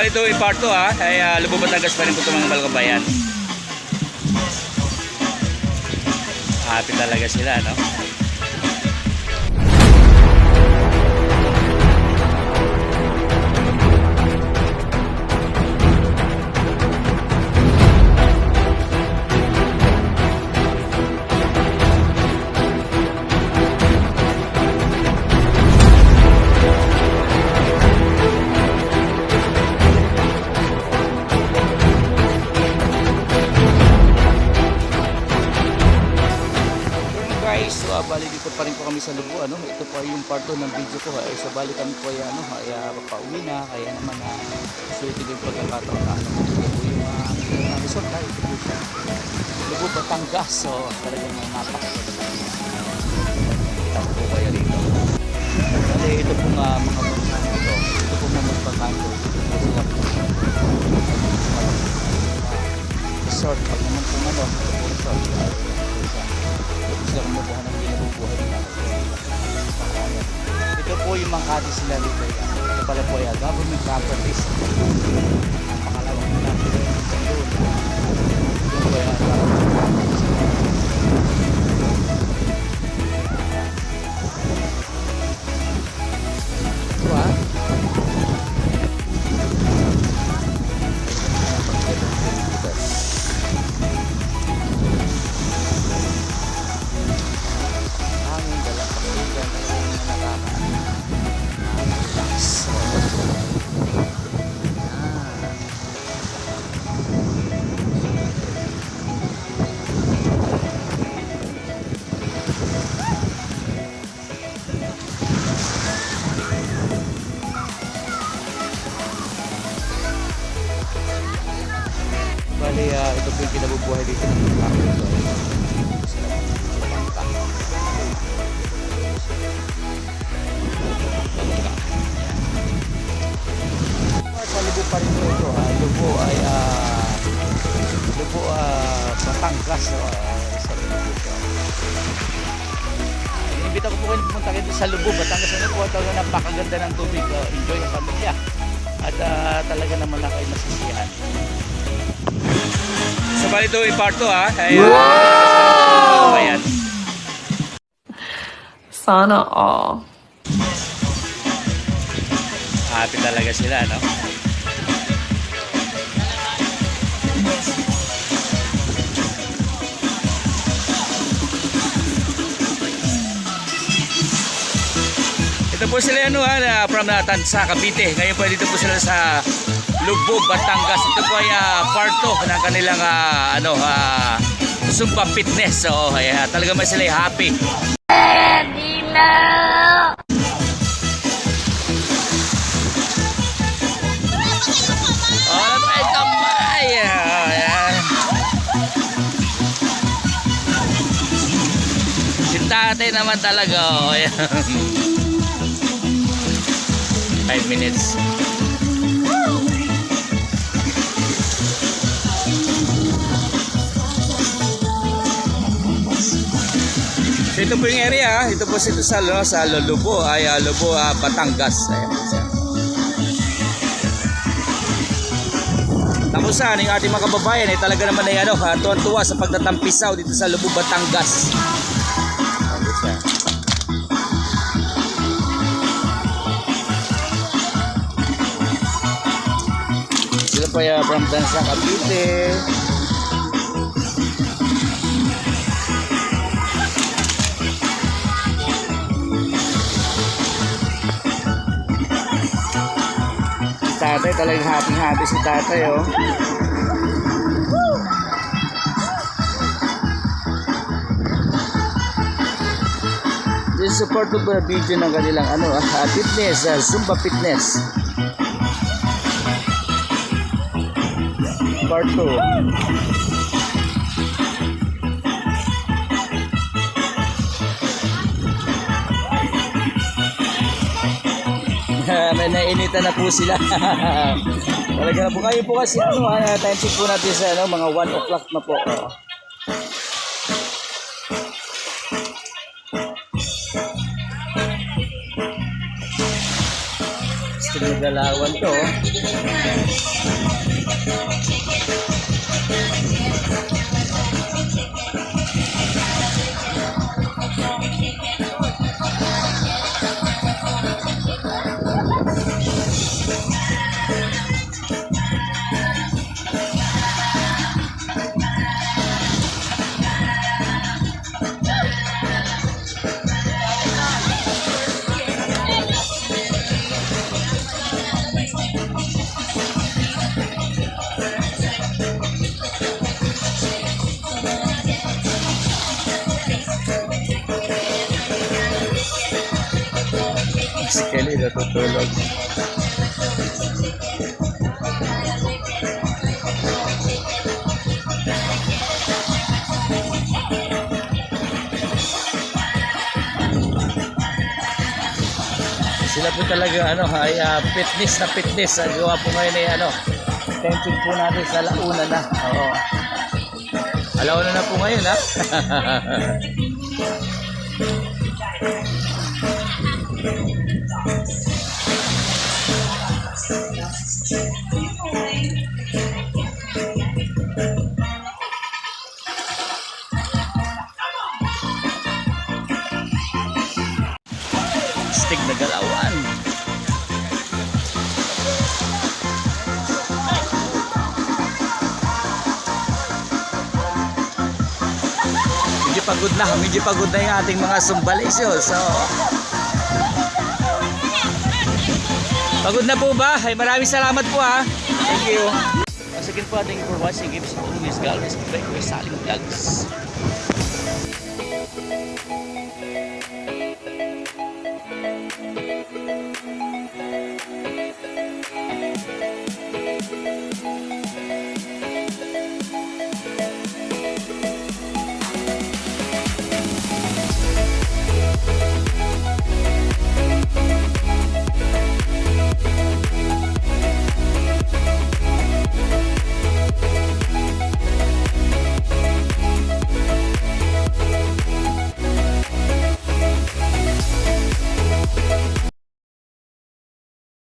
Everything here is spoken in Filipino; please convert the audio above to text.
bali ito yung part 2 ay Lubog Batangas pa rin po ito mga balkabayan. Happy talaga sila, no? Guys, bali dito pa rin po kami sa Lubo, ano? Ito po ay yung part 2 ng video ko, sa bali kami po ay pauwi na, kaya naman sulit din pagkakataon na ito po yung resort na ito po siya Lubo, Batangas. So talagang napakaganda po kaya rito. Bali ito po mga bansa ito po mga magpakanto, ito po sila resort. Pag naman po ito po resort sila kumukuha ng binubuhay nila. Ito po yung Makati sila dito. Ito pala po ay government properties. Ang pakalawang nila. Doon. Ito po ay government properties. Ito bali, ito po yung kinabubuhay dito ng mga tao. Sa Lubo pa rin po ito. Lubo ay Batangas. Sa Lubo. Inimbita ko po kayo pumunta kayo sa Lubo, Batangas. Ano po, talaga napakaganda ng tubig. Enjoy ang pamilya. At talaga naman na kayo masisiyahan. So bali ito yung part 2 ay wow! Sana all. Happy talaga sila, no? Ito po sila from Tansa, Cavite. Ngayon po dito po sila sa Lubog, Batangas. Ito po ay part 2 ng kanilang Zumba fitness. So talaga man sila happy. Oh, may kamay. Ayan. Si tatay naman talaga. Oh, ayan. 5 minutes. So ito po yung area, ito po sa Lubo ay Lubo, Batangas. Ayan po siya. Tapos yung ating mga kababayan ay talaga naman ay tuwan-tuwa sa pagtatampisaw dito sa Lubo, Batangas. Ayan po siya. Sila po ay from Tansa, Cavite. Tatay, talagang happy si tatay, oh. This is support of the video ng kanilang fitness, Zumba fitness. Part 2. May nainitan na po sila. Talaga na po kayo po kasi time check po natin sa mga 1 o'clock na po. Nagalawan to. Oh. Si Kelly natutulog. Sila po talaga ay fitness na fitness. Ang gawa po ngayon ay attention po natin sa launa na. Oo. Alauna na po ngayon ha. Stick na galawan. Medyo pagod na yung ating mga sumbalisyo. So, pagod na po ba? Ay, maraming salamat po ha. Thank you. Once again po, thank you for watching. Give us a follow. Always, God bless. Saling vlogs.